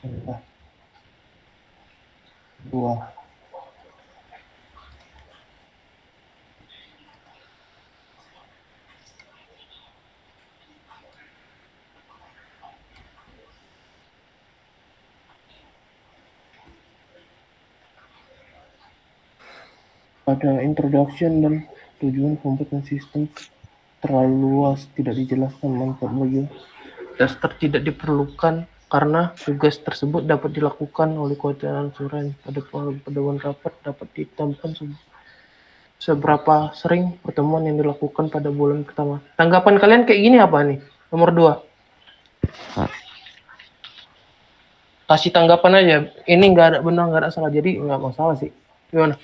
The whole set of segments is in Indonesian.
Bentar. Dua. Pada introduction dan tujuan kompetensi sistem terlalu luas, tidak dijelaskan manfaat bagi tester tidak diperlukan karena tugas tersebut dapat dilakukan oleh kewajiban ansuran pada pertemuan rapat dapat ditambahkan seberapa sering pertemuan yang dilakukan pada bulan pertama. Tanggapan kalian kayak gini apa nih? Nomor 2. Kasih tanggapan aja. Ini nggak ada benar, nggak ada salah. Jadi nggak masalah sih. Gimana?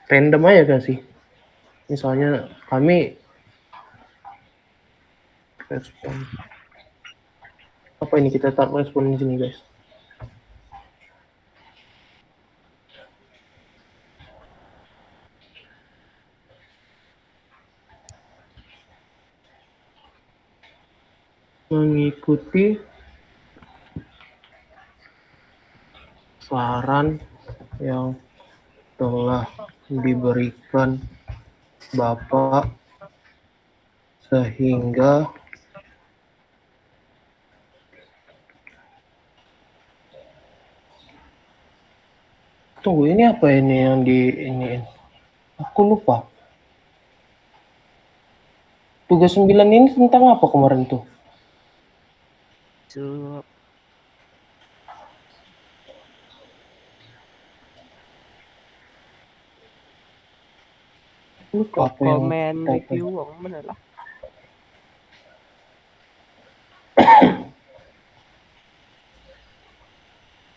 Random aja kan sih. Misalnya kami respon. Apa ini kita taruh respon di sini guys? Mengikuti saran yang telah diberikan Bapak sehingga tunggu ini apa ini yang di ini aku lupa. Tugas 9 ini tentang apa kemarin tuh? Lupa apa yang Komen review orang mana lah.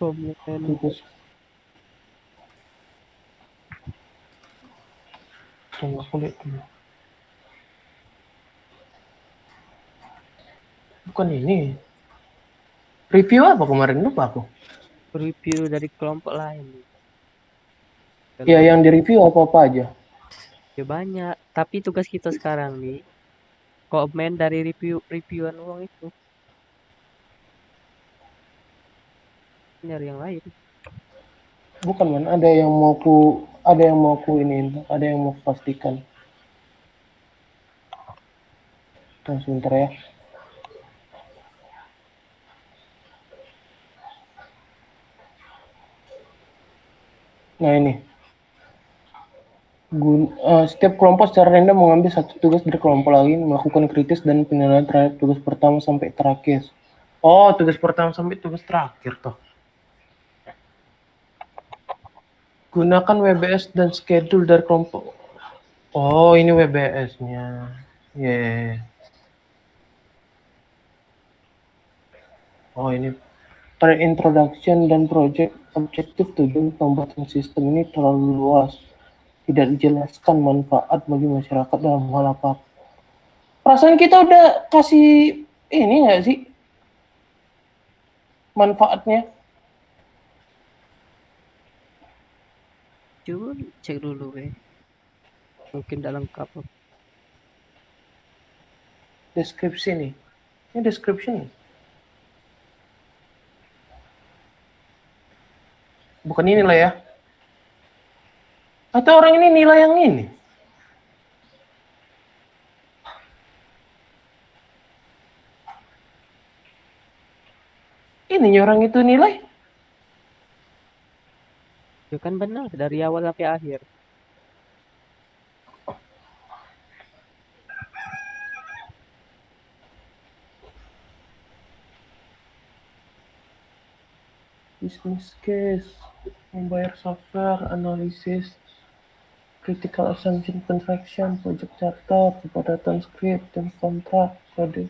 Komen tugas. Tunggu aku lihat dulu. Bukan ini. Review apa kemarin lupa aku. review dari kelompok lain. Ya yang di review apa-apa aja. Ya banyak, tapi tugas kita sekarang nih komen dari reviewan uang itu. Nyari yang lain. Bukan man, ada yang mau aku ini, ada yang mau pastikan. Tunggu sebentar ya. Nah ini. Setiap kelompok secara random mengambil satu tugas dari kelompok lain, melakukan kritis dan penilaian terhadap tugas pertama sampai terakhir. Oh, tugas pertama sampai tugas terakhir toh. Gunakan WBS dan schedule dari kelompok. Oh, ini WBS-nya. Yeah. Oh, ini pre-introduction dan project objektif tujuan pembuatan sistem ini terlalu luas. Tidak dijelaskan manfaat bagi masyarakat dalam hal apa. Perasaan kita udah kasih ini nggak sih manfaatnya? Coba cek dulu mungkin tidak lengkap. Deskripsi nih. Ini description nih. Bukan ini lah ya. Atau orang ini nilai yang ini? Ini orang itu nilai? Ya kan benar dari awal sampai akhir. Business case, membayar software, analisis, critical assumption contraction, project charter, kepadatan script, dan kontrak, kode,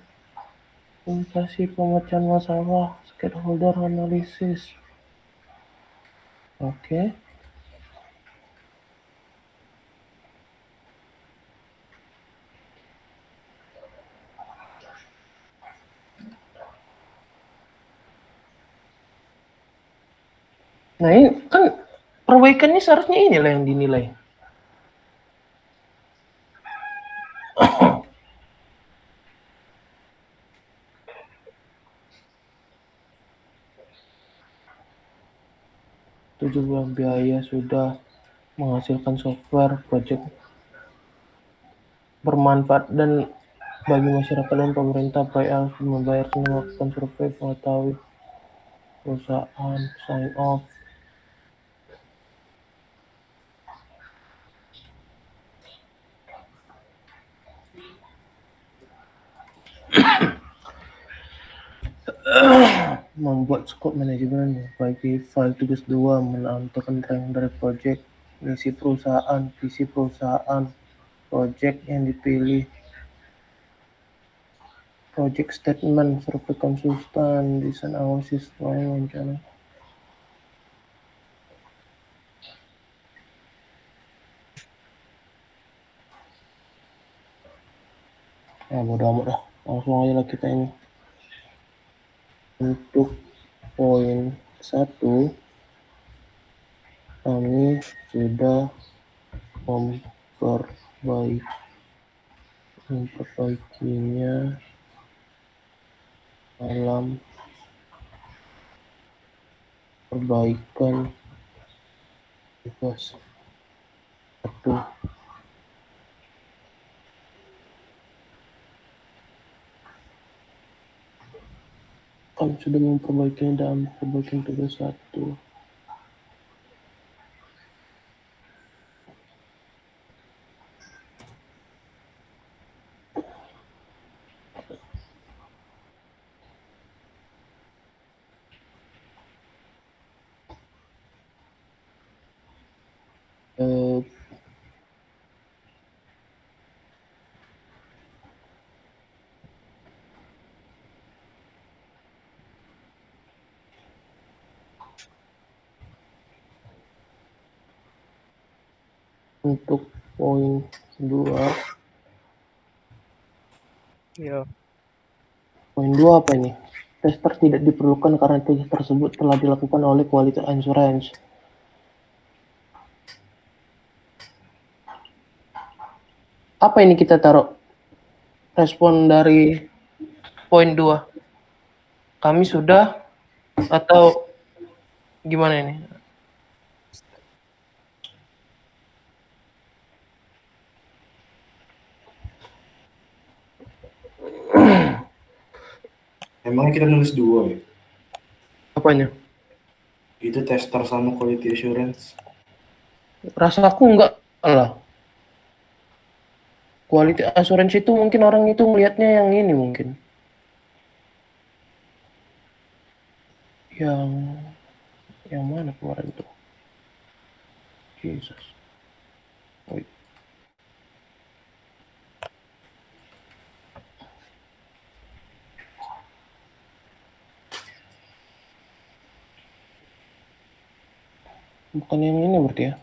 komunikasi pemecahan masalah, stakeholder analisis. Oke. Nah ini kan perbaikannya seharusnya inilah yang dinilai. Tujuh bulan biaya sudah menghasilkan software project bermanfaat dan bagi masyarakat dan pemerintah. Proyek harus membayar melakukan survei mengetahui perusahaan sign off. Membuat skop manajemen bagi file tugas 2, menentukan rank dari project, misi perusahaan, visi perusahaan, project yang dipilih, project statement, survei konsultan, desain analisis, rencana. Ya bodo amat lah, langsung aja lah kita ini. Untuk poin 1 kami sudah memperbaikinya dalam perbaikan tugas 1. Kami sudah memperbaikinya dalam perbaikan tugas 1. Untuk poin 2. Iya. Poin 2 apa ini? Tester tidak diperlukan karena tugas tersebut telah dilakukan oleh Quality Assurance. Apa ini kita taruh? Respon dari poin 2. Kami sudah atau gimana ini? Emangnya kita nulis 2 ya? Apanya? Itu tester sama quality assurance. Rasa aku enggak lah. Quality assurance itu mungkin orang itu melihatnya yang ini mungkin. Yang mana kemarin tuh? Jesus. Wait. Bukan yang ini berarti ya?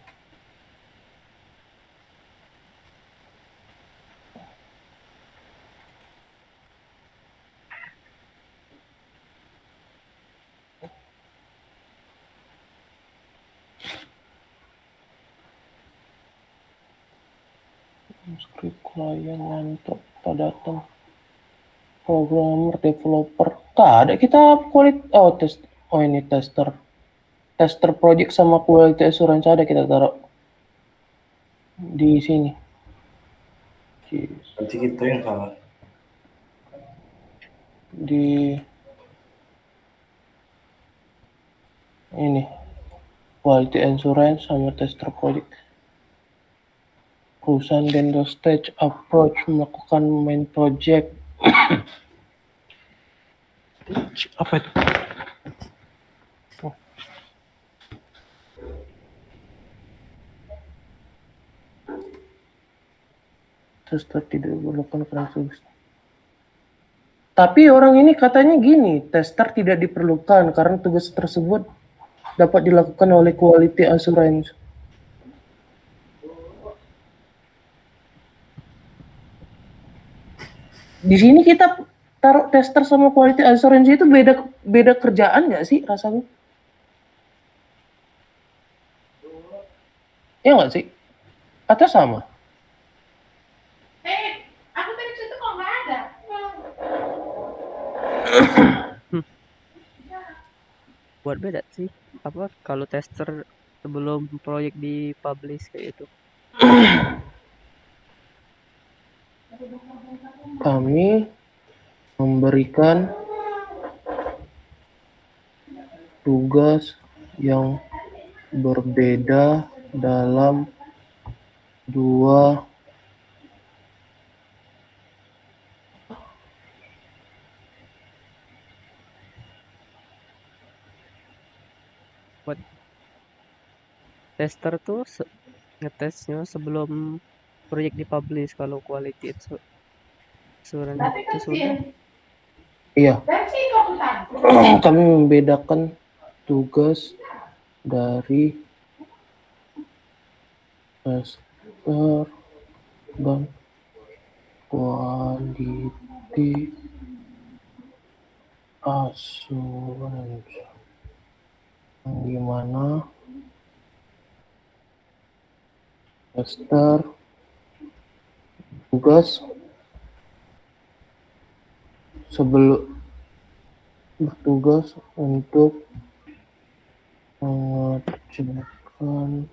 Script klien ngantuk tak datang. Programmer, developer. Tak ada kita ini tester. Tester project sama quality assurance ada kita taruh di sini. Berarti kita yang salah. Di ini quality assurance sama tester project. Perusahaan vendor stage approach melakukan main project. Apa itu? Tester tidak diperlukan karena tugas. Tapi orang ini katanya gini, tester tidak diperlukan karena tugas tersebut dapat dilakukan oleh quality assurance. Di sini kita taruh tester sama quality assurance itu beda kerjaan nggak sih rasanya? Ya nggak sih? Atau sama? Aku tadi situ kok nggak ada. Buat beda sih. Apa kalau tester sebelum proyek dipublish kayak itu? Kami memberikan tugas yang berbeda dalam dua Tester tuh ngetesnya sebelum proyek dipublish. Kalau quality assurance Tapi itu kan sudah. iya. dari situ aku tadi. Kami membedakan tugas dari tester dan quality assurance, yang dimana tester tugas bertugas untuk mengecekkan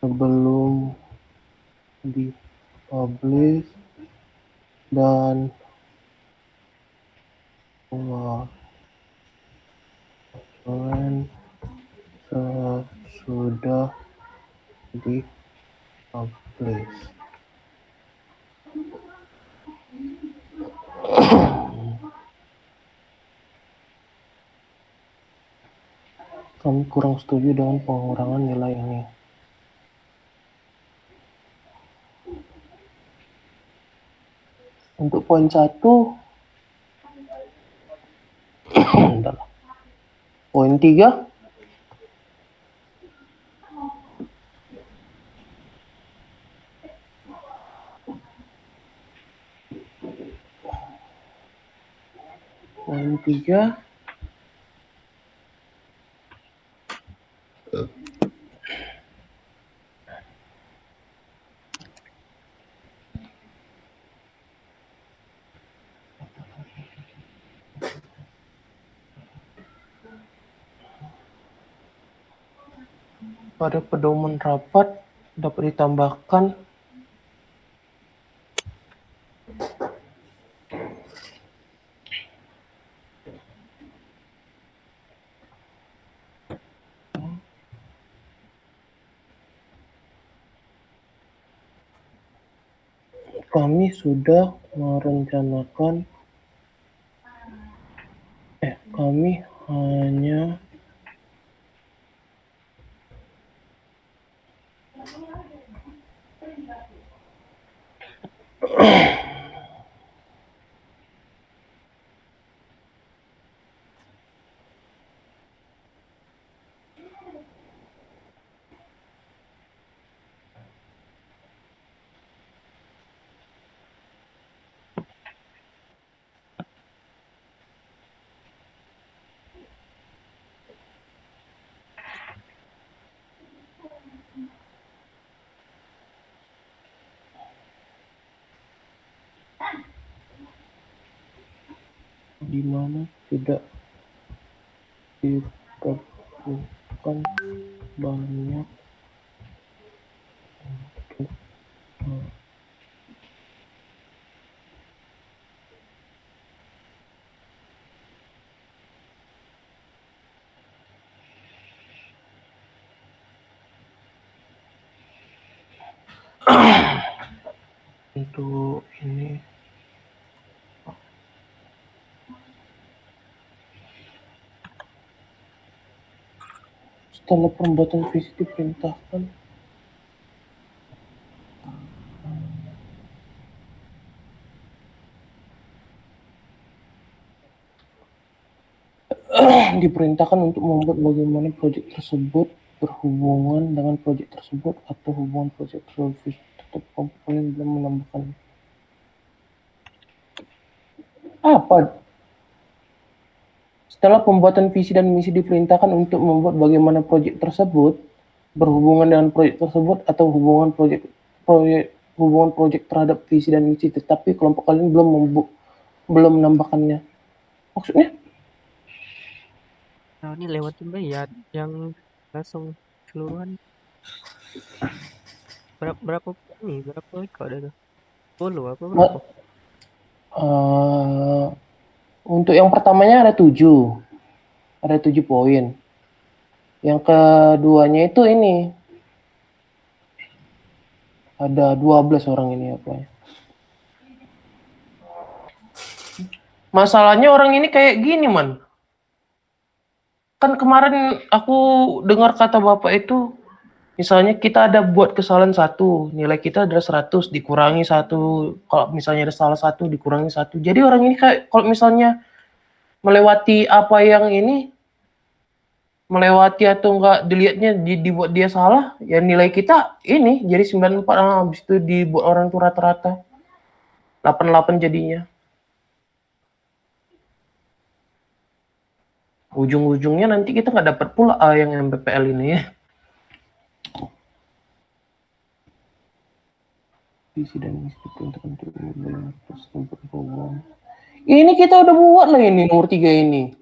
sebelum dipublish dan kemarin sesudah dipublish. Kami kurang setuju dengan pengurangan nilai ini. Untuk poin 1, poin 3, poin 3 pada pedoman rapat dapat ditambahkan kami sudah merencanakan kami hanya di mana tidak diperlukan banyak untuk ini. Setelah pembuatan visi diperintahkan diperintahkan untuk membuat bagaimana proyek tersebut berhubungan dengan proyek tersebut atau hubungan proyek tersebut tetap komponen dalam menambahkan Apa? Setelah pembuatan visi dan misi diperintahkan untuk membuat bagaimana proyek tersebut berhubungan dengan proyek tersebut atau hubungan proyek terhadap visi dan misi, tetapi kelompok kalian belum menambahkannya. Maksudnya? Nah, ini lewatin bayar yang langsung keseluruhan berapa ini berapa ekor ada tuh? 10 apa berapa? Untuk yang pertamanya ada 7 poin. Yang keduanya itu ini ada 12 orang ini apa ya? Masalahnya orang ini kayak gini, man. Kan kemarin aku dengar kata bapak itu, misalnya kita ada buat kesalahan 1, nilai kita adalah 100, dikurangi 1. Kalau misalnya ada salah 1, dikurangi 1. Jadi orang ini kayak kalau misalnya melewati apa yang ini, melewati atau enggak dilihatnya dibuat dia salah, ya nilai kita ini jadi 94, habis itu dibuat orang itu rata-rata 88 jadinya. Ujung-ujungnya nanti kita nggak dapat pula A yang MPPL ini ya. Visi dan misi diperuntukkan untuk program. Ini kita udah buat lah ini nomor 3 ini.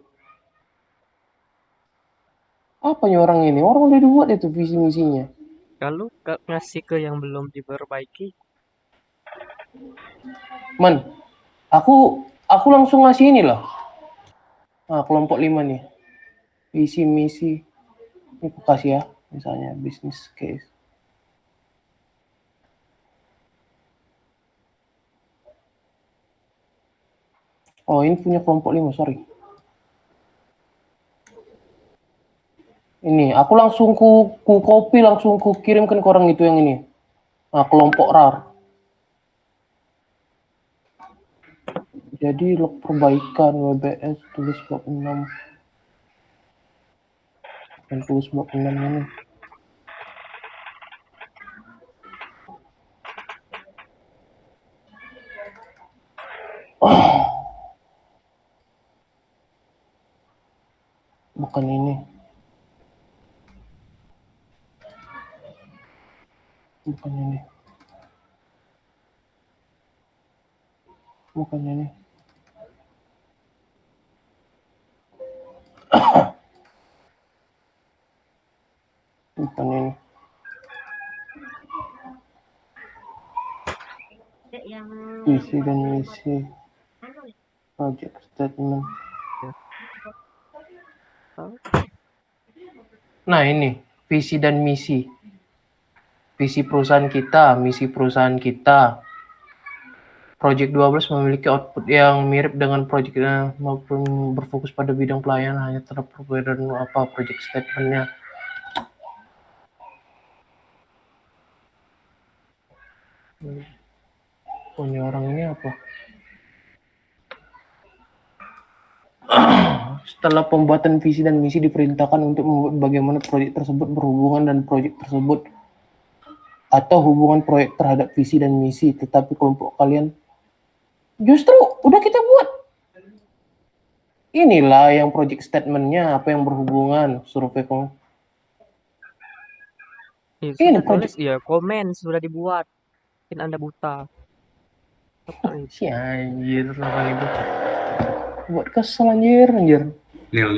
Apanya orang ini? Orang udah dibuat itu visi misinya. Kalau ngasih ke yang belum diperbaiki, Man, aku langsung ngasih ini lah. Nah, kelompok 5 nih. Visi misi. Ini aku kasih ya, misalnya business case. Oh, ini punya kelompok 5, sorry. Ini, aku langsung ku copy, langsung ku kirimkan ke orang itu yang ini. Nah, kelompok RAR. Jadi log perbaikan WBS tulis bab 6. Dan tulis bab 6 ini. Bukan ini. Bukan ini. Bukan ini. Bukan ini. Visi dan misi. Project statement. Nah ini, visi dan misi. Visi perusahaan kita, misi perusahaan kita. Project 12 memiliki output yang mirip dengan project maupun berfokus pada bidang pelayanan, hanya terhadap perbedaan apa project statementnya. Punya orang ini apa? Setelah pembuatan visi dan misi diperintahkan untuk membuat bagaimana proyek tersebut berhubungan dan proyek tersebut atau hubungan proyek terhadap visi dan misi, tetapi kelompok kalian justru udah kita buat. Inilah yang project statementnya, apa yang berhubungan, survei ini ini sudah tulis ya, komen sudah dibuat. Mungkin Anda buta. Si anjir orang itu. Buat kesel anjir. Nil.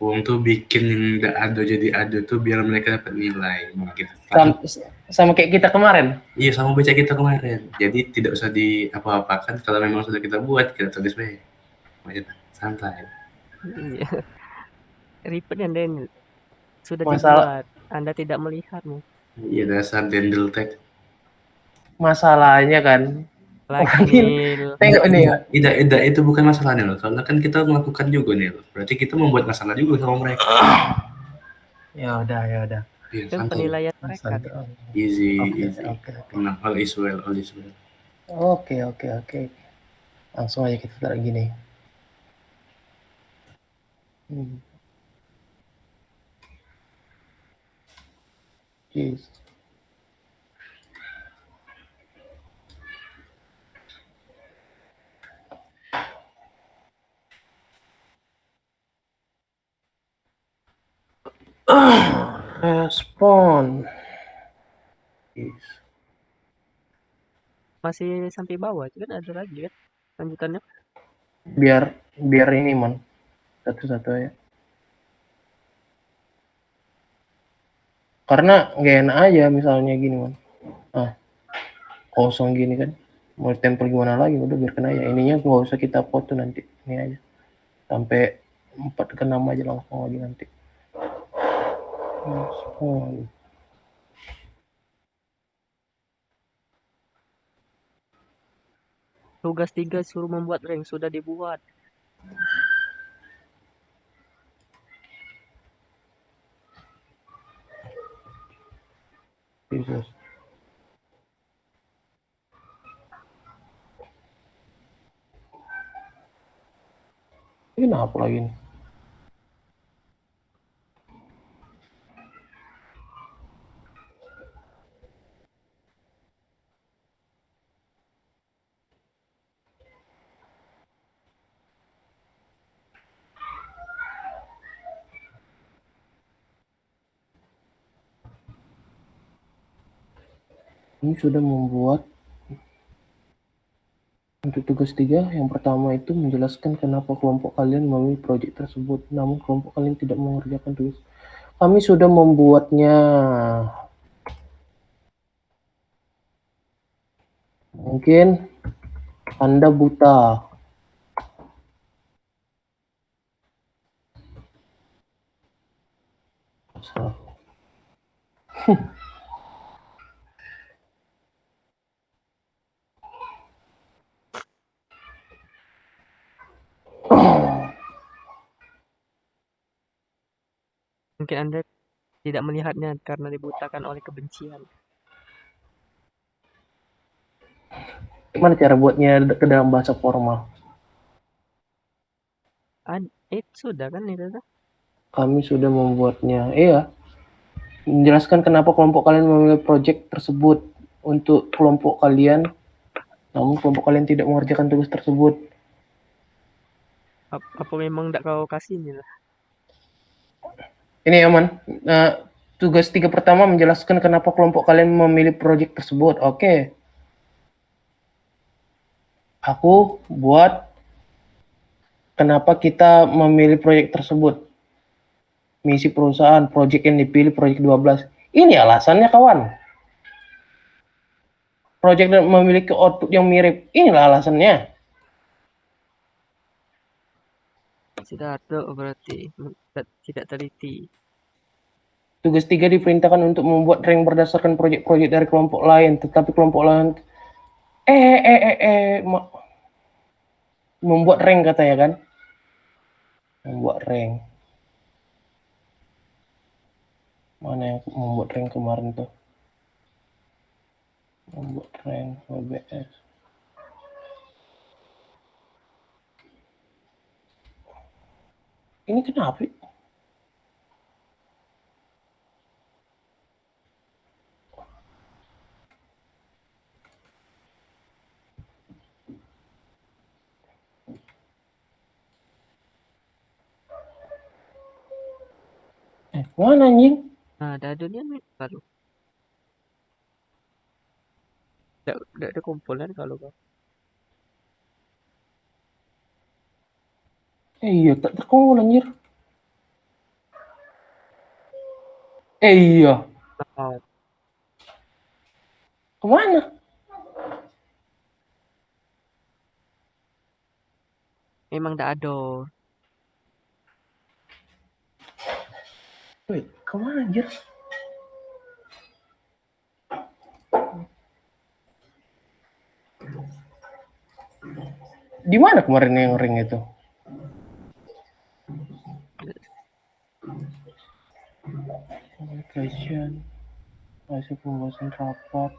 Uang tuh bikin yang nggak ada jadi ada tuh biar mereka dapat nilai gitu. Sama kayak kita kemarin. Iya, sama baca kita kemarin. Jadi tidak usah di apa-apakan, kalau memang sudah kita buat, kita tulis baik. Santai. Iya. Ribet ya, Den. Sudah Masalah- dibuat. Anda tidak melihatmu. Iya, dasar dendel tech. Masalahnya kan. Lagi Nil. Tengok nih ya. Tidak, itu bukan masalahnya loh. Karena kan kita melakukan juga nih loh. Berarti kita membuat masalah juga sama mereka. Ya udah. Iya, Kan santai. penilaian mereka. Easy. Oke. Tenang, all is well. Oke. Langsung aja kita taruh gini. Yes. Respon. Yes. Masih sampai bawah itu kan ada lagi kan lanjutannya. Biar ini man satu-satu ya. Karena nggak enak aja misalnya gini man. Kosong gini kan. Mau tempel gimana lagi, udah biarkan aja. Ininya nggak usah kita foto nanti. Ini aja. Sampai 4 ke 6 aja langsung aja nanti. Respon. Tugas 3 suruh membuat rank sudah dibuat. Jesus. Ini kenapa lagi nih? Ini sudah membuat untuk tugas 3 yang pertama itu menjelaskan kenapa kelompok kalian memilih proyek tersebut, namun kelompok kalian tidak mengerjakan tugas. Kami sudah membuatnya. Mungkin Anda buta. Salah. Mungkin Anda tidak melihatnya karena dibutakan oleh kebencian. Gimana cara buatnya ke dalam bahasa formal? Sudah kan itu tuh. Kami sudah membuatnya. Iya. Menjelaskan kenapa kelompok kalian memilih proyek tersebut untuk kelompok kalian, namun kelompok kalian tidak mengerjakan tugas tersebut. Apa memang tidak kau kasih ini lah? Ini aman. Tugas 3 pertama menjelaskan kenapa kelompok kalian memilih proyek tersebut. Oke. Aku buat kenapa kita memilih proyek tersebut. Misi perusahaan, proyek yang dipilih, proyek 12. Ini alasannya kawan. Proyek memiliki output yang mirip. Inilah alasannya. Sudah ada berarti tidak teliti. Tugas 3 diperintahkan untuk membuat rank berdasarkan proyek-proyek dari kelompok lain, tetapi kelompok lain membuat rank katanya kan? Membuat rank. Mana yang membuat rank kemarin tuh? Membuat rank WBS. Ini kenapa? Mana anjing? Nah, ada dunia baru. Tidak ada kumpulan kalau kau. Iya, tak terkumpul anjir. Iya. Nah, Kemana? memang tidak ada. Wait, kemana anjir? Di mana kemarin yang ring itu? Communication, hasil pembahasan rapat,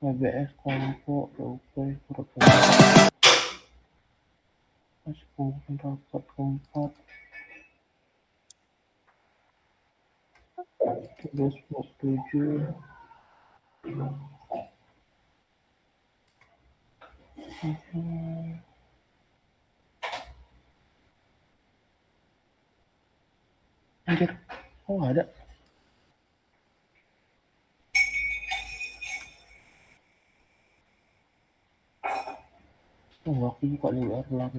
WBS, kompo, RUP, hasil pembahasan rapat keempat, tugas 47. Anjir, oh ada. Oh, aku buka di Erlang.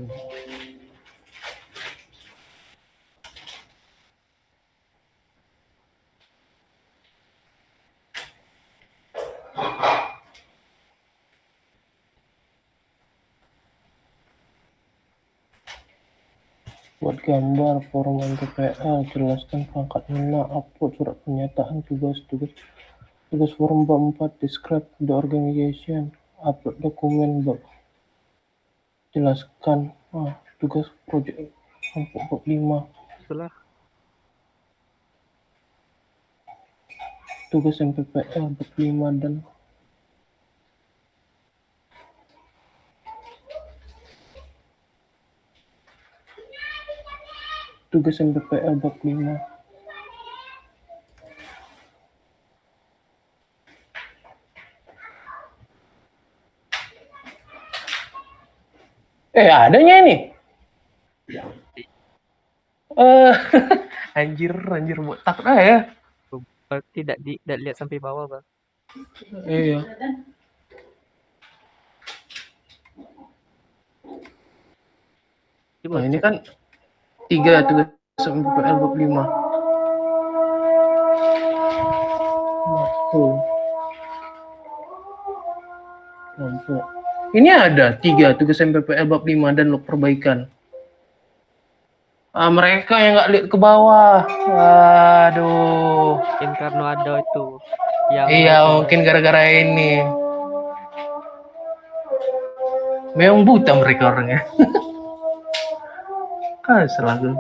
Buat gambar, forum NTPL, jelaskan perangkat lunak, upload surat pernyataan tugas forum bab 4, describe the organization, upload dokumen bab, jelaskan tugas project kelompok bab 5, Itulah. tugas MPPL bab 5 dan tugas MPPL bab 5. Adanya ini. Anjir buat takut ya. Tidak lihat sampai bawah, Bang. Iya. Coba Nah, ini cek. kan 3 tugas MPPL bab 5. Kelompok. Ini ada 3 tugas MPPL bab 5 dan log perbaikan. Mereka yang nggak lihat ke bawah. Aduh. Mungkin karena ada itu yang Iya, mungkin gara-gara ini. Memang buta mereka orangnya. Selalu.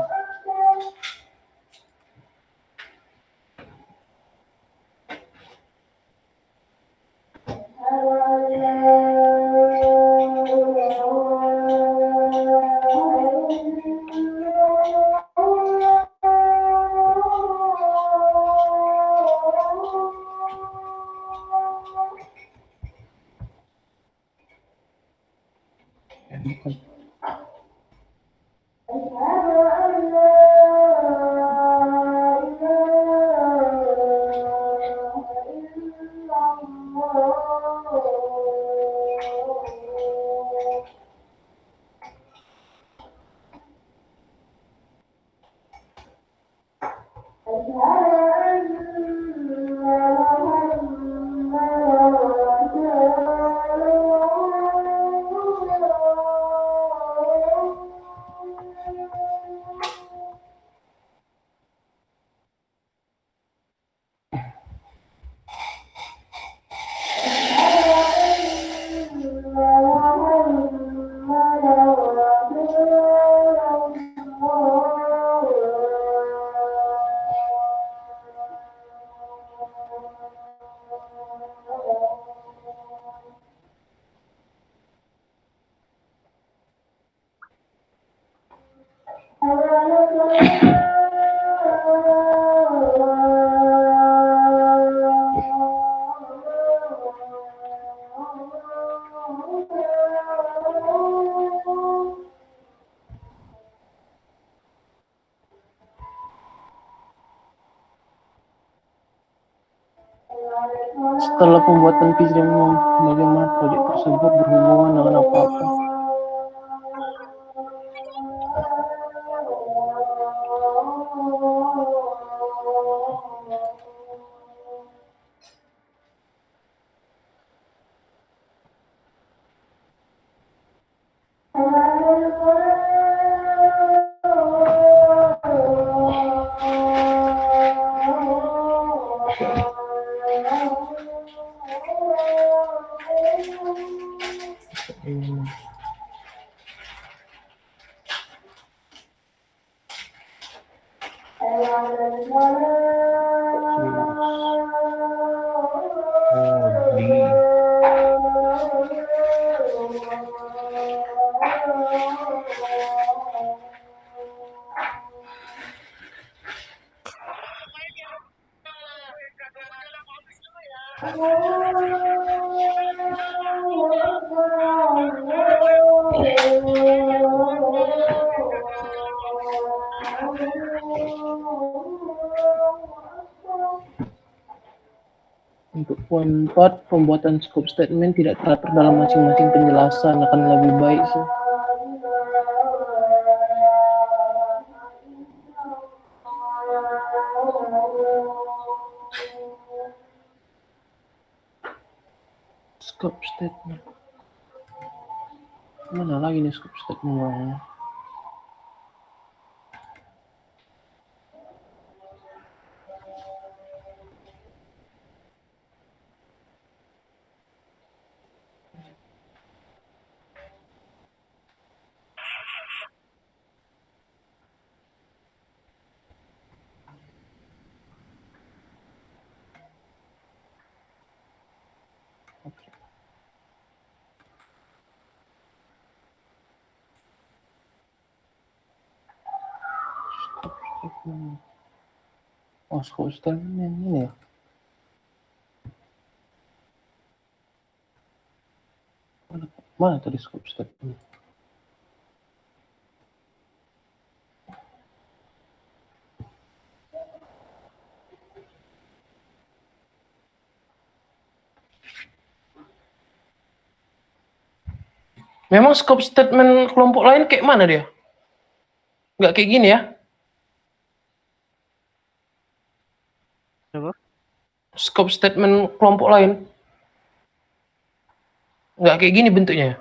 Setelah pembuatan visi bagaimana proyek tersebut berhubungan dengan apa-apa. Untuk poin 4, pembuatan scope statement tidak teratur dalam masing-masing penjelasan akan lebih baik sih. Scope statement. Mana lagi nih scope statement? Oh, scope statement yang ini ya. Mana tadi scope statement? Memang scope statement kelompok lain kayak mana dia? Nggak kayak gini ya? Apa? Scope statement kelompok lain. Nggak kayak gini bentuknya.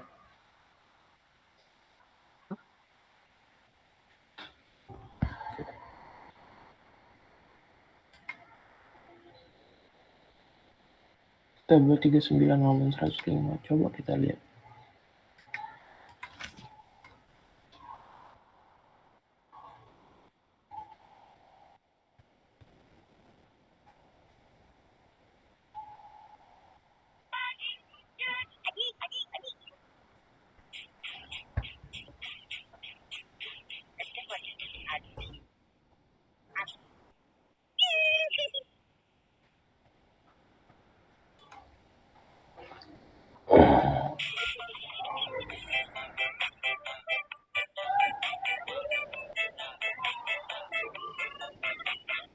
Tabel 39 halaman 105. Coba kita lihat.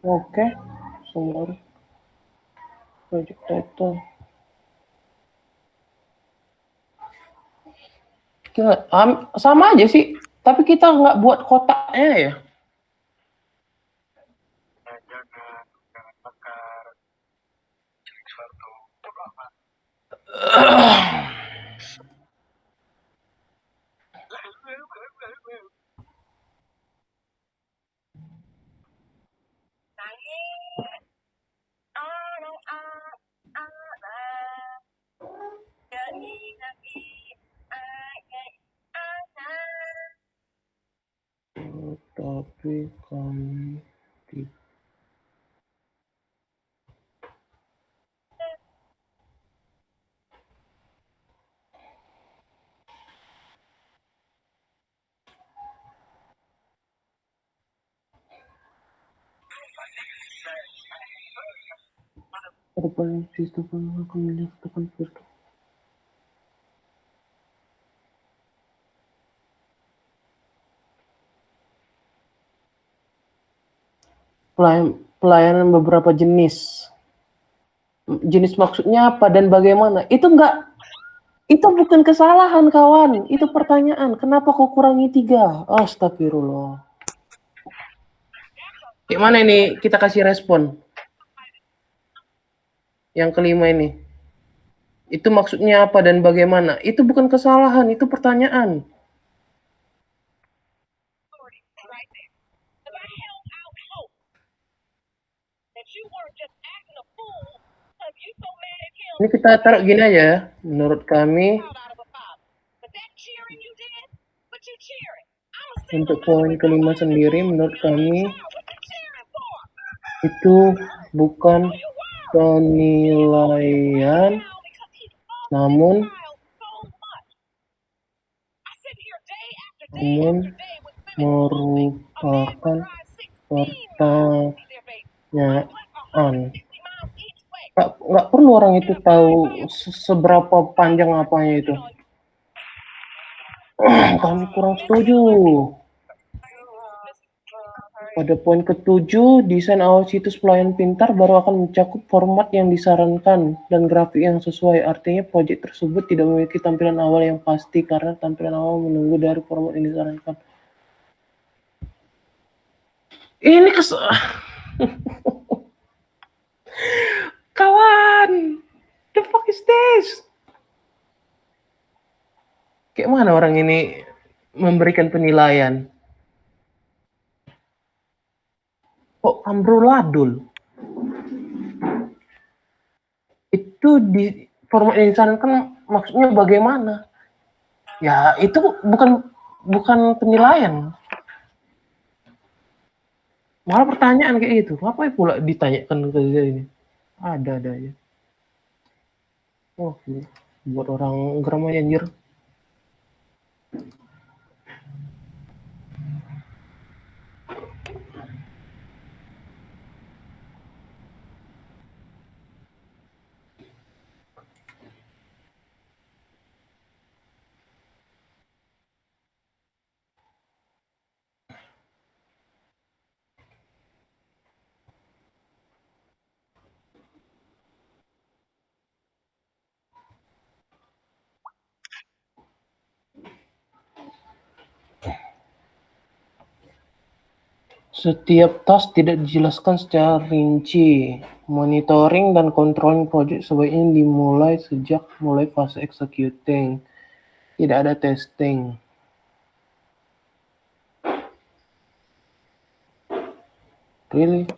Oke, sumber project title. Sama aja sih, tapi kita nggak buat kotaknya ya. Tapi kami tidak. Perubahan sistem pemilihan tekan virtual. Pelayanan beberapa jenis. Jenis maksudnya apa dan bagaimana? Itu bukan kesalahan kawan, itu pertanyaan. Kenapa kau kurangi 3? Astagfirullah. Gimana ini kita kasih respon? Yang kelima ini. Itu maksudnya apa dan bagaimana? Itu bukan kesalahan, itu pertanyaan. Ini kita taruh gini aja ya. Menurut kami, untuk poin kelima sendiri, menurut kami itu bukan penilaian, namun merupakan pertanyaan. Nggak perlu orang itu tahu seberapa panjang apanya itu. Kami kurang setuju. Pada poin ke-7, desain awal situs pelayan pintar baru akan mencakup format yang disarankan dan grafik yang sesuai. Artinya proyek tersebut tidak memiliki tampilan awal yang pasti karena tampilan awal menunggu dari format yang disarankan. Ini kawan, the fuck is this? Kayak mana orang ini memberikan penilaian? Kok amburadul? Itu di format yang disarankan maksudnya bagaimana? Ya itu bukan penilaian. Malah pertanyaan kayak gitu. Apa pula ditanyakan ke dia ini? Ada aja. Oh, buat orang geram aja anjir. Setiap task tidak dijelaskan secara rinci. Monitoring dan controlling project sebaiknya dimulai sejak mulai fase executing. Tidak ada testing. Really?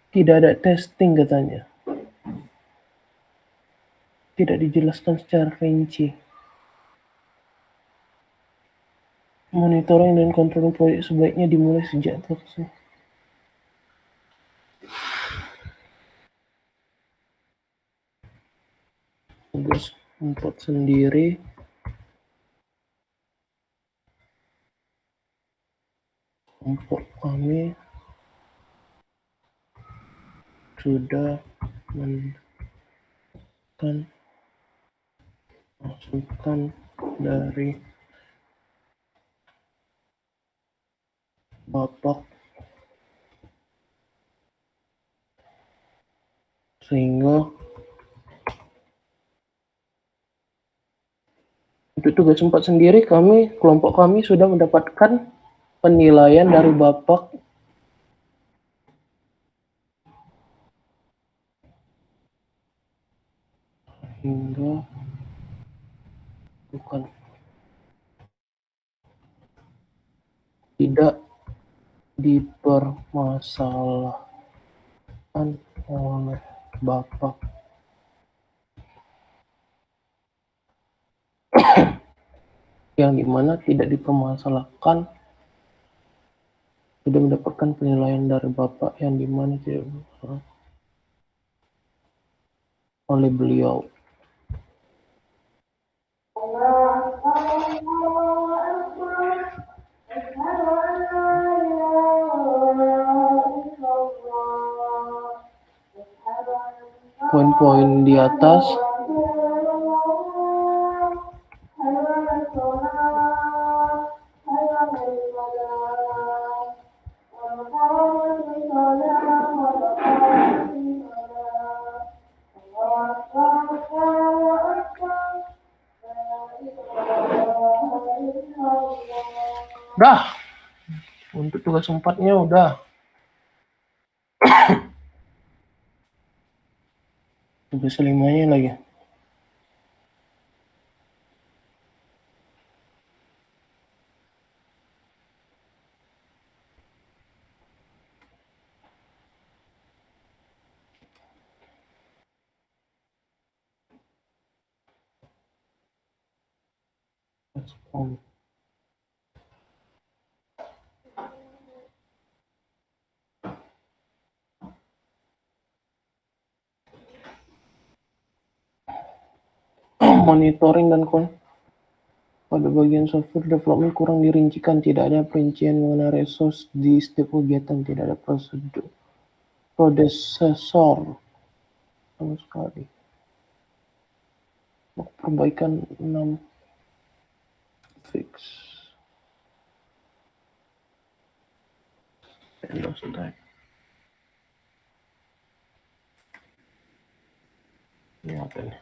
Tidak ada testing katanya. Tidak dijelaskan secara rinci. Monitoring dan controlling proyek sebaiknya dimulai sejak fase. Tugas membuat sendiri. Kelompok kami sudah menekan masukan dari Bapak sehingga untuk tugas 4 sendiri kelompok kami sudah mendapatkan penilaian dari Bapak hingga bukan tidak dipermasalahkan oleh Bapak. Yang dimana tidak dipermasalahkan sudah mendapatkan penilaian dari Bapak yang dimana tidak dipermasalahkan oleh beliau. Poin-poin di atas udah. Untuk tugas 4-nya udah. Tugas 5-nya lagi. Respon. monitoring dan pada bagian software development kurang dirincikan, tidak ada perincian mengenai resource di setiap kegiatan, tidak ada predecessor sama sekali. Untuk perbaikan 6 fix. End of time. Ini apa nih?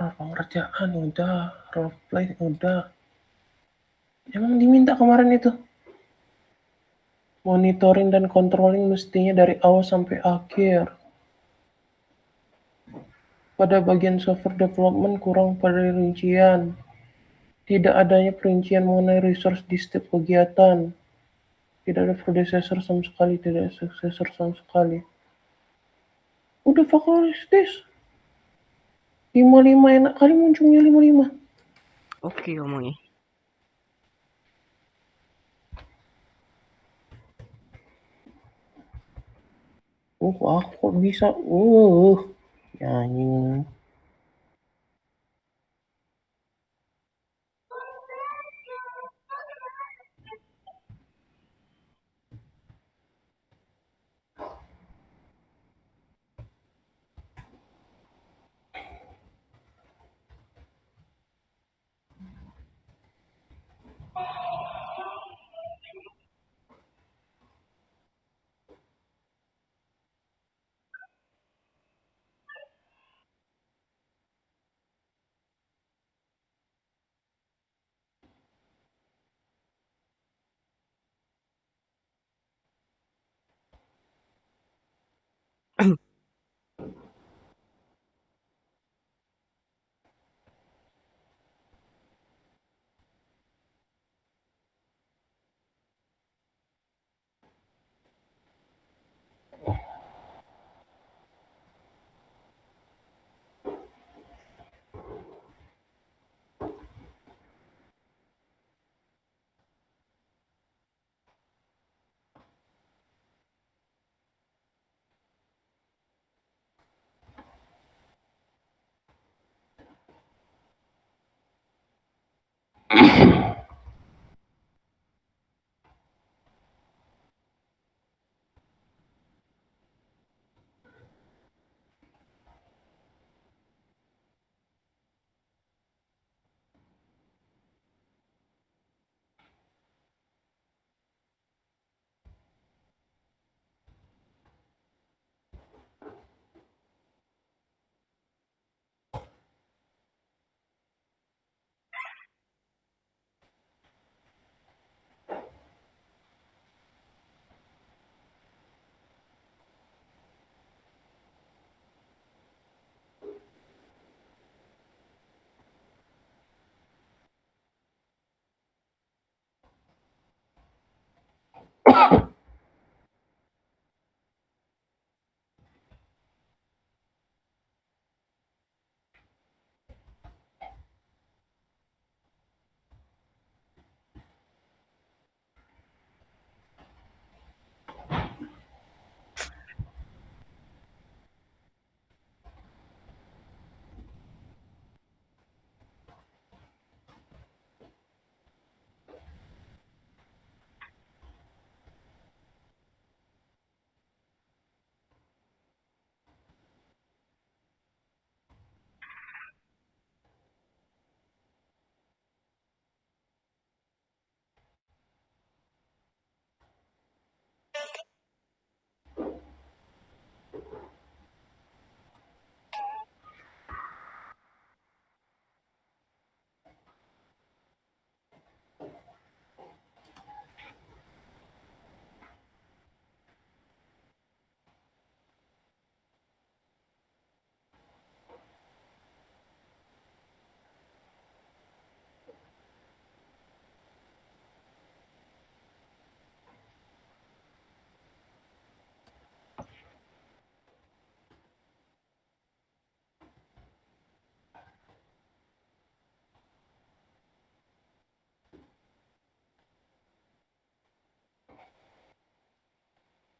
Kalau pengerjaan udah, role play udah. Emang diminta kemarin itu? Monitoring dan controlling mestinya dari awal sampai akhir. Pada bagian software development kurang pada rincian. Tidak adanya perincian mengenai resource di setiap kegiatan. Tidak ada predecessor sama sekali, tidak ada successor sama sekali. Udah fakalistis. 55 enak kali munculnya 55. Oke ngomongnya. Aku kok bisa. Nyanyi.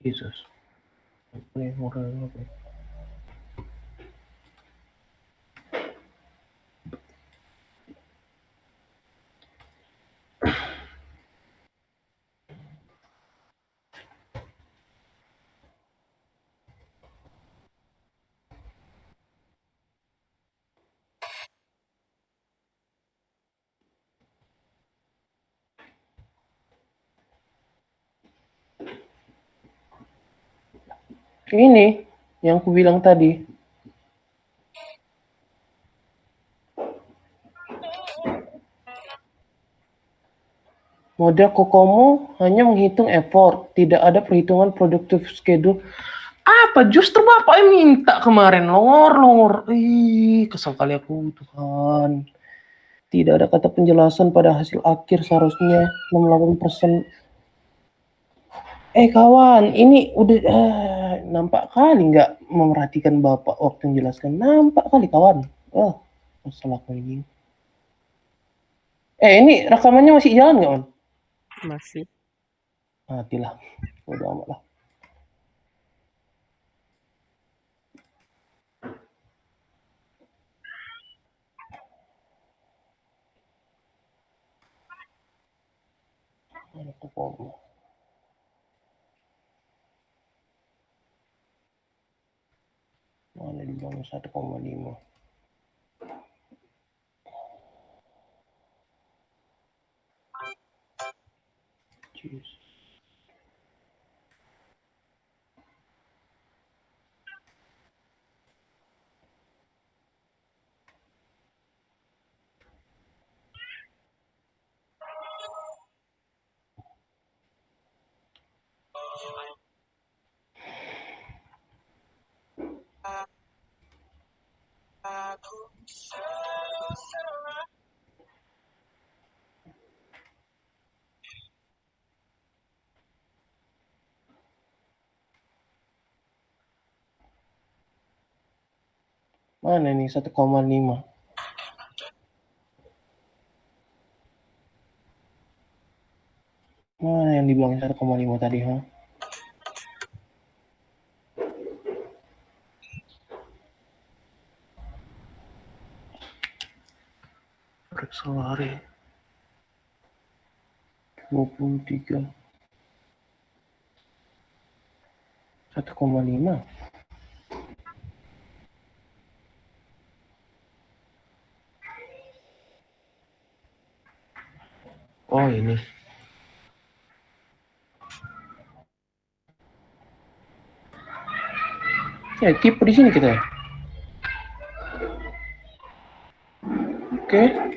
Jesus. Ini moral apa? Ini yang ku bilang tadi. Model Kokomo hanya menghitung effort, tidak ada perhitungan productive schedule. Apa? Justru Bapak yang minta kemarin. Longor. Ih, kesel kali aku, Tuhan. Tidak ada kata penjelasan pada hasil akhir seharusnya 68%. Kawan, ini udah nampak kali nggak memerhatikan Bapak waktu menjelaskan. Nampak kali kawan. Masalah ini. Ini rekamannya masih jalan nggak, Man? Masih. Matilah. Udah amat lah. Mana Kokomo? Mana dibilang 1,5. Jeez. Mana nih 1,5? Mana yang dibilang 1,5 tadi, ha? Periksa hari 23 1,5. Oh, ini. Keep di sini kita ya. Oke.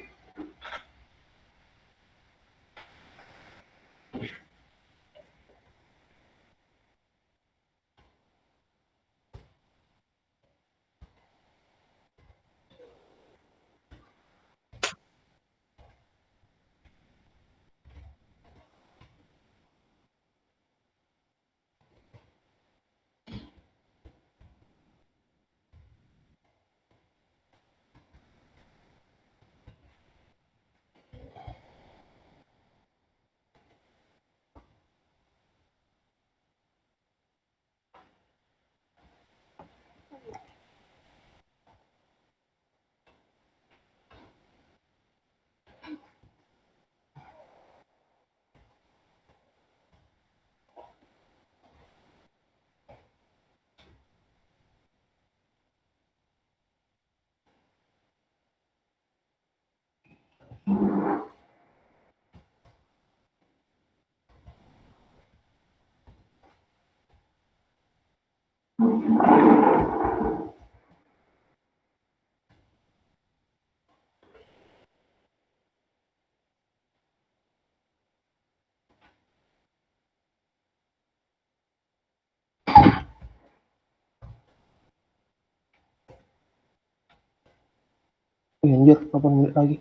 Anjir, 8 menit lagi.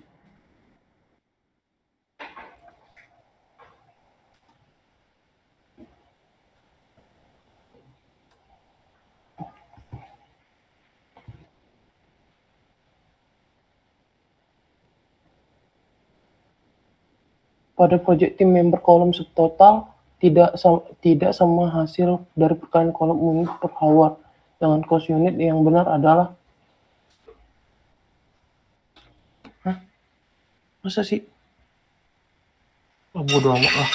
Pada project tim member kolom subtotal tidak sama hasil dari perkalian kolom unit per hour dengan cost unit yang benar adalah masa sih? Oh, bodo amat lah.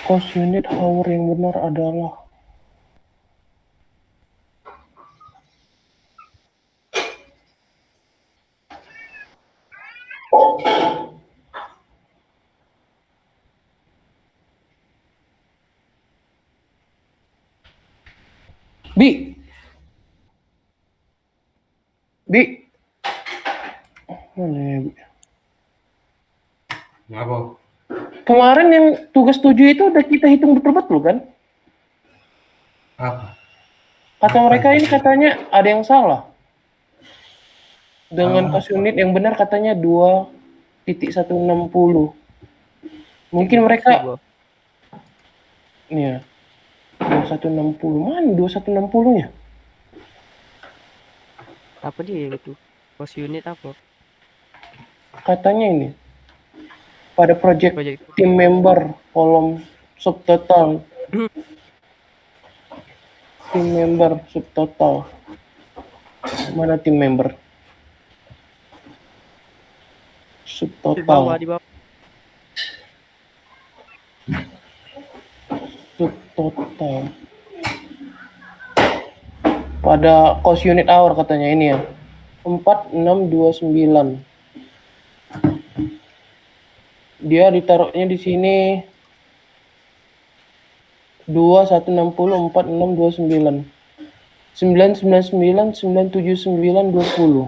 Cost unit hour yang benar adalah Bi. Mana ya, Bi? Ngapa? Kemarin yang tugas 7 itu udah kita hitung betul-betul kan? Apa? Kata mereka ini katanya ada yang salah. Dengan Ah. cost unit yang benar katanya 2,160. Mungkin mereka nih ya. 2160. Mana 2160-nya? Apa dia itu? Cost unit apa? Katanya ini pada project Project team member kolom subtotal. Team member subtotal. Mana tim member? di bawah Subtotal. Subtotal. Pada cost unit hour katanya ini ya. 4629. Dia ditaruhnya di sini 2160 4629. 999 979 20.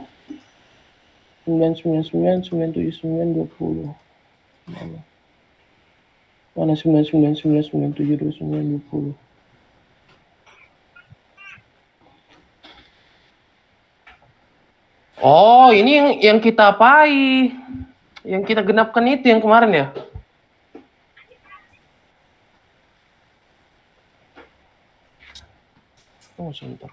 999 979 20. Mana 999 97 29 20. Oh, ini yang kita apai. Yang kita genapkan itu yang kemarin ya? Oh, sebentar.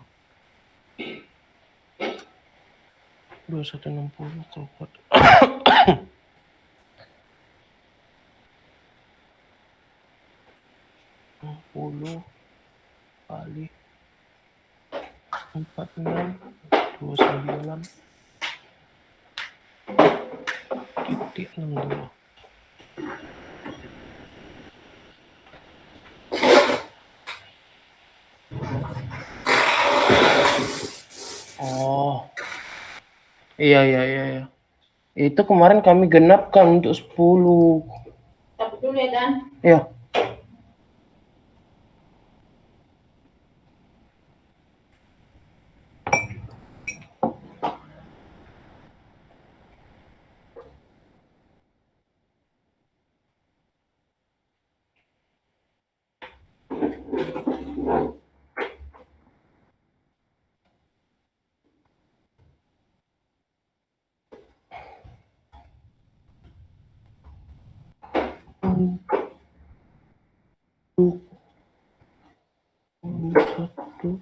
2160 kalau kuat. 60 kali 46 29 titik 62. Oh. Iya. Itu kemarin kami genapkan untuk 10. Tapi dulu ya, Dan. Ya. Satu,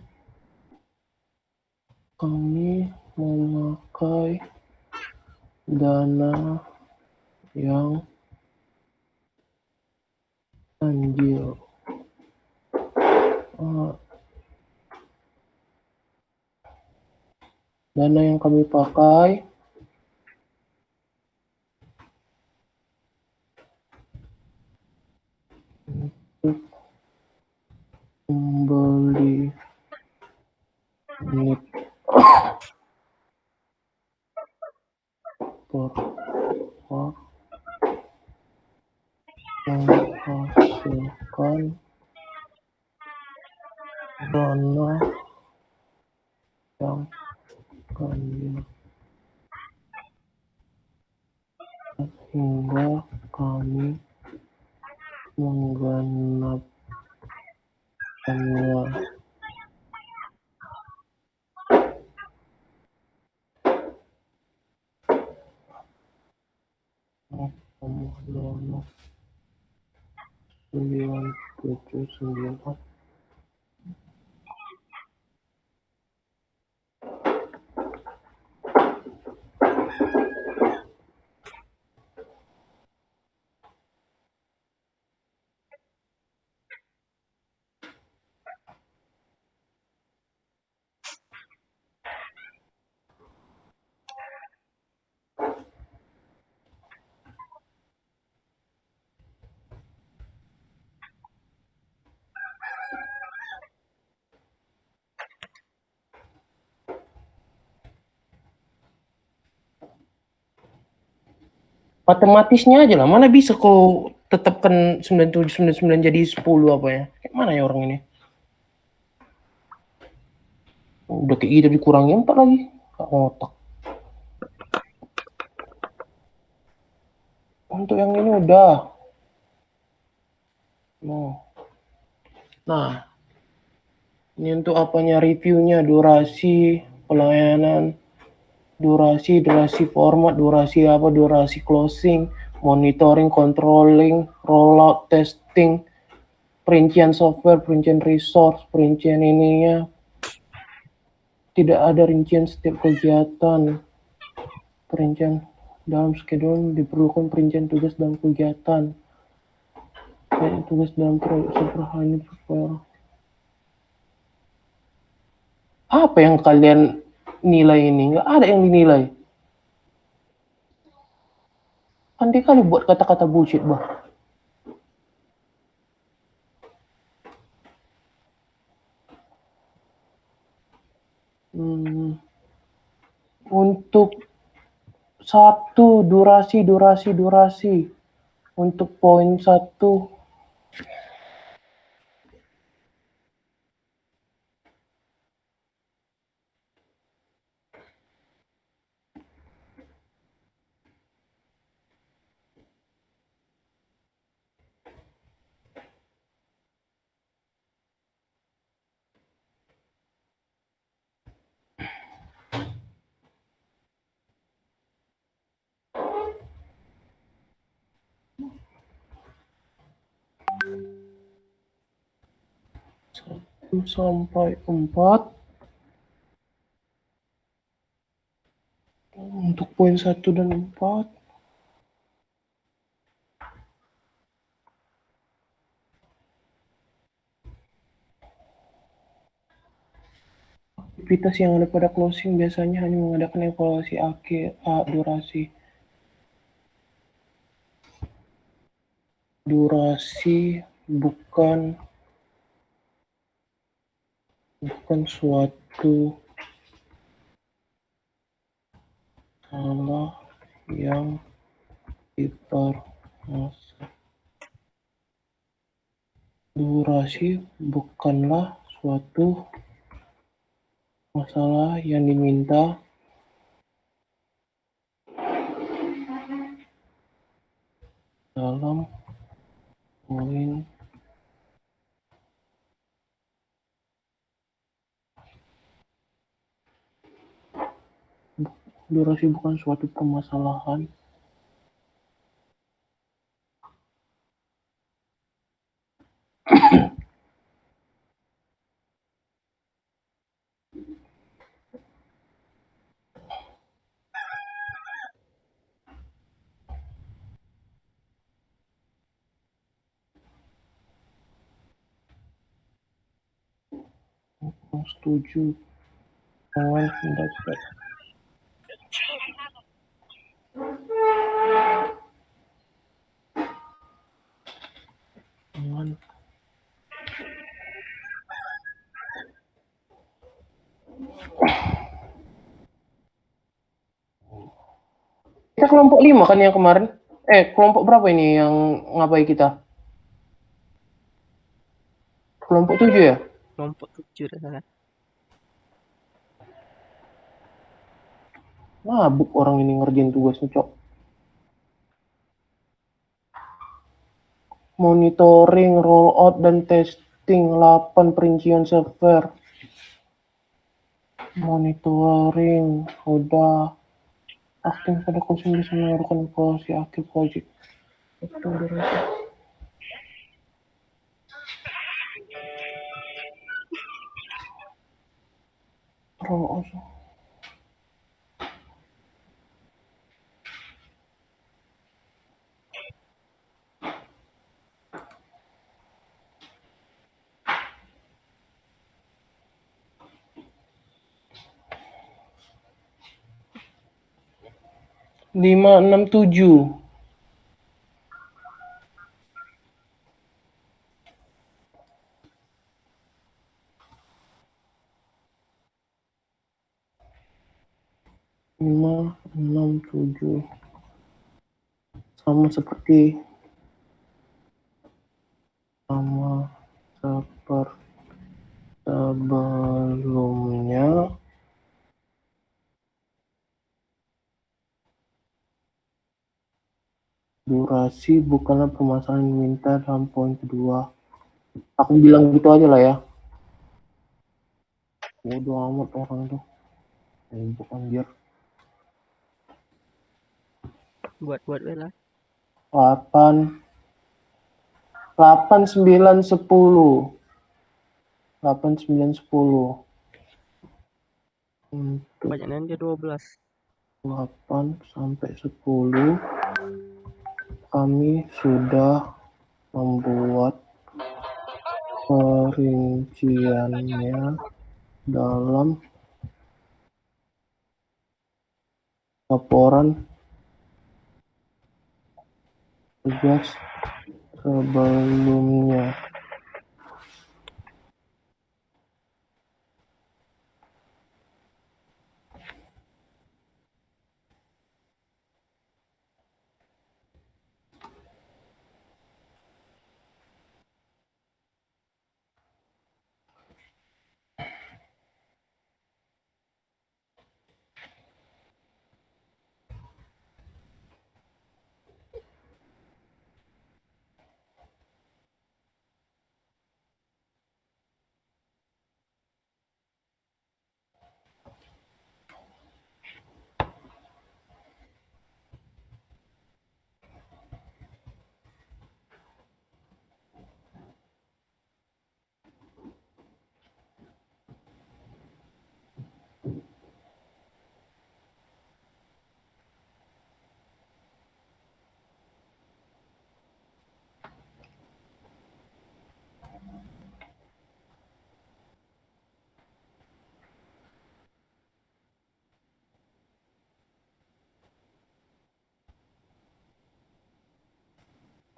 kami memakai dana yang ganjil. Dana yang kami pakai untuk membeli unit per hour menghasilkan dana yang ganjil hingga kami menggenapkan Semua. Sembilan tujuh sembilan. Matematisnya aja lah. Mana bisa kau tetapkan 9799 jadi 10 apa ya? Kayak mana ya orang ini? Udah kayak gitu dikurangi 4 lagi. Gak ngotak. Untuk yang ini udah. Nah, ini untuk apanya reviewnya, durasi, pelayanan, durasi format, durasi apa, durasi closing, monitoring, controlling, rollout, testing, perincian software, perincian resource, perincian ininya. Tidak ada rincian setiap kegiatan. Perincian dalam schedule diperlukan perincian tugas dalam kegiatan. Tugas dalam proyek software hanya software. Apa yang kalian nilai ini? Nggak ada yang dinilai. Pandai kali buat kata-kata bullshit, bah. Untuk satu durasi. Untuk poin 1. Sampai 4. Untuk poin 1 dan 4. Aktivitas yang ada pada closing biasanya hanya mengadakan evaluasi akhir durasi. Durasi bukan suatu salah yang dipermasalahkan. Durasi bukanlah suatu masalah yang diminta dalam poin durasi bukan suatu permasalahan setuju dengan pendapat dengan kita kelompok 5 kan yang kemarin kelompok berapa ini yang ngapai kita kelompok 7 ya Kelompok 7 dah salah. mabuk orang ini ngerjain tugasnya cok monitoring rollout dan testing setting 8 perincian software. Monitoring udah. Aktif pada konsum bisa mengaruhkan polisi aktif project. Waktu durasi. Terlalu awesome. Lima enam tujuh. Lima enam tujuh. Sama seperti sebelumnya. Durasi bukanlah permasalahan yang minta dalam poin kedua. Aku bilang gitu aja lah ya. Bodo amat orang tuh. Bukan anjir. Buat lah. 8 9 10. 8 9 10. Untuk Banyaknya dia 12. 8 sampai 10 kami sudah membuat perinciannya dalam laporan tugas sebelumnya.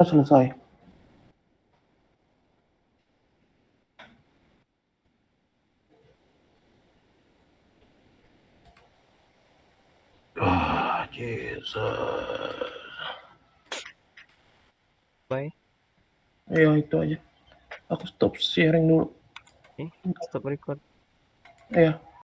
Kita selesai. Jesus. Bye. Ya itu aja. Aku stop sharing dulu. Stop record. Ya.